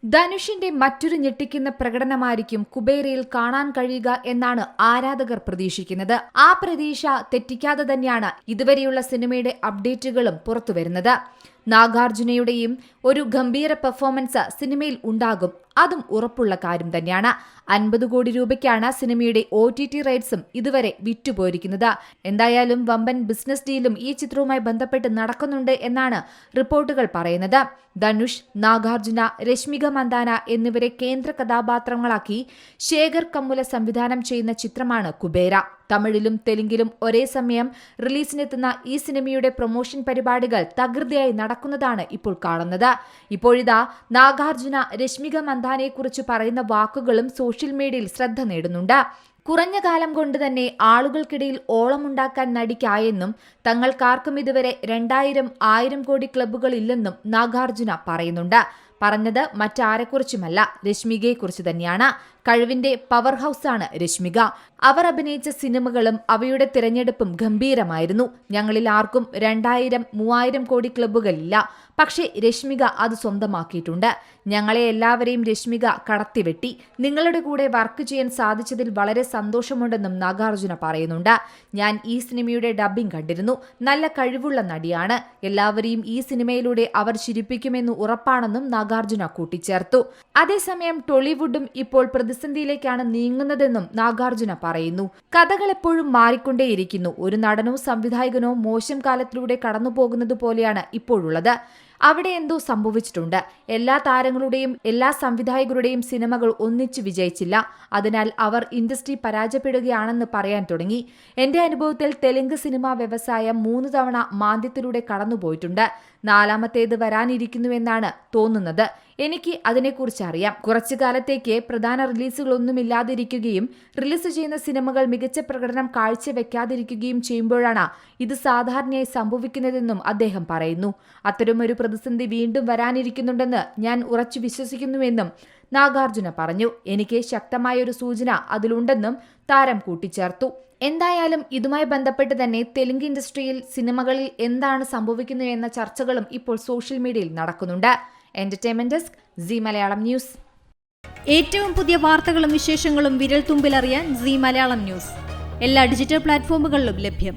ധനുഷിന്റെ മറ്റൊരു ഞെട്ടിക്കുന്ന പ്രകടനമായിരിക്കും കുബേരയിൽ കാണാൻ കഴിയുക എന്നാണ് ആരാധകർ പ്രതീക്ഷിക്കുന്നത്. ആ പ്രതീക്ഷ തെറ്റിക്കാതെ തന്നെയാണ് ഇതുവരെയുള്ള സിനിമയുടെ അപ്ഡേറ്റുകളും പുറത്തുവരുന്നത്. നാഗാർജുനയുടെയും ഒരു ഗംഭീര പെർഫോമൻസ് സിനിമയിൽ ഉണ്ടാകും, അതും ഉറപ്പുള്ള കാര്യം തന്നെയാണ്. 50 കോടി രൂപയ്ക്കാണ് സിനിമയുടെ OTT റൈറ്റ്സും ഇതുവരെ വിറ്റുപോയിരിക്കുന്നത്. എന്തായാലും വമ്പൻ ബിസിനസ് ഡീലും ഈ ചിത്രവുമായി ബന്ധപ്പെട്ട് നടക്കുന്നുണ്ട് എന്നാണ് റിപ്പോർട്ടുകൾ പറയുന്നത്. ധനുഷ്, നാഗാർജുന, രശ്മിക മന്ദാന എന്നിവരെ കേന്ദ്ര കഥാപാത്രങ്ങളാക്കി ശേഖർ കമ്മുല സംവിധാനം ചെയ്യുന്ന ചിത്രമാണ് കുബേര. തമിഴിലും തെലുങ്കിലും ഒരേ സമയം റിലീസിനെത്തുന്ന ഈ സിനിമയുടെ പ്രൊമോഷൻ പരിപാടികൾ തകൃതിയായി നടക്കുന്നതാണ് ഇപ്പോൾ കാണുന്നത്. ഇപ്പോഴിതാ നാഗാർജുന, രശ്മിക മന്ദാനയെക്കുറിച്ച് പറയുന്ന വാക്കുകളും സോഷ്യൽ മീഡിയയിൽ ശ്രദ്ധ നേടുന്നുണ്ട്. കുറഞ്ഞ കാലം കൊണ്ട് തന്നെ ആളുകൾക്കിടയിൽ ഓളമുണ്ടാക്കാൻ നടിക്കായെന്നും തങ്ങൾക്കാർക്കും ഇതുവരെ 2000-1000 കോടി ക്ലബ്ബുകൾ ഇല്ലെന്നും നാഗാർജുന പറയുന്നുണ്ട്. പറഞ്ഞത് മറ്റാരെക്കുറിച്ചുമല്ല, രശ്മികയെക്കുറിച്ച് തന്നെയാണ്. കഴിവിന്റെ പവർ ഹൗസാണ് രശ്മിക. അവർ അഭിനയിച്ച സിനിമകളും അവയുടെ തിരഞ്ഞെടുപ്പും ഗംഭീരമായിരുന്നു. ഞങ്ങളിൽ ആർക്കും 2000-3000 കോടി ക്ലബ്ബുകളില്ല, പക്ഷേ രശ്മിക അത് സ്വന്തമാക്കിയിട്ടുണ്ട്. ഞങ്ങളെ എല്ലാവരെയും രശ്മിക കടത്തിവെട്ടി. നിങ്ങളുടെ കൂടെ വർക്ക് ചെയ്യാൻ സാധിച്ചതിൽ വളരെ സന്തോഷമുണ്ടെന്നും നാഗാർജുന പറയുന്നുണ്ട്. ഞാൻ ഈ സിനിമയുടെ ഡബ്ബിംഗ് കണ്ടിരുന്നു. നല്ല കഴിവുള്ള നടിയാണ്. എല്ലാവരെയും ഈ സിനിമയിലൂടെ അവർ ചിരിപ്പിക്കുമെന്ന് ഉറപ്പാണെന്നും നാഗാർജുന കൂട്ടിച്ചേർത്തു. അതേസമയം ടോളിവുഡും ഇപ്പോൾ പ്രതിസന്ധിയിലേക്കാണ് നീങ്ങുന്നതെന്നും നാഗാർജുന പറയുന്നു. കഥകൾ എപ്പോഴും മാറിക്കൊണ്ടേയിരിക്കുന്നു. ഒരു നടനോ സംവിധായകനോ മോശം കാലത്തിലൂടെ കടന്നുപോകുന്നത് പോലെയാണ് ഇപ്പോഴുള്ളത്. അവിടെ എന്തോ സംഭവിച്ചിട്ടുണ്ട്. എല്ലാ താരങ്ങളുടെയും എല്ലാ സംവിധായകരുടെയും സിനിമകൾ ഒന്നിച്ചു വിജയിച്ചില്ല. അതിനാൽ അവർ ഇൻഡസ്ട്രി പരാജയപ്പെടുകയാണെന്ന് പറയാൻ തുടങ്ങി. എന്റെ അനുഭവത്തിൽ തെലുങ്ക് സിനിമാ വ്യവസായം 3 തവണ മാന്ദ്യത്തിലൂടെ കടന്നുപോയിട്ടുണ്ട്. 4ാമത്തേത് വരാനിരിക്കുന്നുവെന്നാണ് തോന്നുന്നത്. എനിക്ക് അതിനെക്കുറിച്ച് അറിയാം. കുറച്ചു കാലത്തേക്ക് പ്രധാന റിലീസുകളൊന്നുമില്ലാതിരിക്കുകയും റിലീസ് ചെയ്യുന്ന സിനിമകൾ മികച്ച പ്രകടനം കാഴ്ചവെക്കാതിരിക്കുകയും ചെയ്യുമ്പോഴാണ് ഇത് സാധാരണയായി സംഭവിക്കുന്നതെന്നും അദ്ദേഹം പറയുന്നു. അത്തരമൊരു പ്രതിസന്ധി വീണ്ടും വരാനിരിക്കുന്നുണ്ടെന്ന് ഞാൻ ഉറച്ചു വിശ്വസിക്കുന്നുവെന്നും നാഗാർജുന പറഞ്ഞു. എനിക്ക് ശക്തമായ ഒരു സൂചന അതിലുണ്ടെന്നും താരം കൂട്ടിച്ചേർത്തു. എന്തായാലും ഇതുമായി ബന്ധപ്പെട്ട് തന്നെ തെലുങ്ക് ഇൻഡസ്ട്രിയിൽ സിനിമകളിൽ എന്താണ് സംഭവിക്കുന്നത് എന്ന ചർച്ചകളും ഇപ്പോൾ സോഷ്യൽ മീഡിയയിൽ നടക്കുന്നുണ്ട്. Entertainment desk, Zee Malayalam news. ഏറ്റവും പുതിയ വാർത്തകളും വിശേഷങ്ങളും വിരൽ തുമ്പിലറിയാൻ സീ മലയാളം ന്യൂസ് എല്ലാ ഡിജിറ്റൽ പ്ലാറ്റ്ഫോമുകളിലും ലഭ്യം.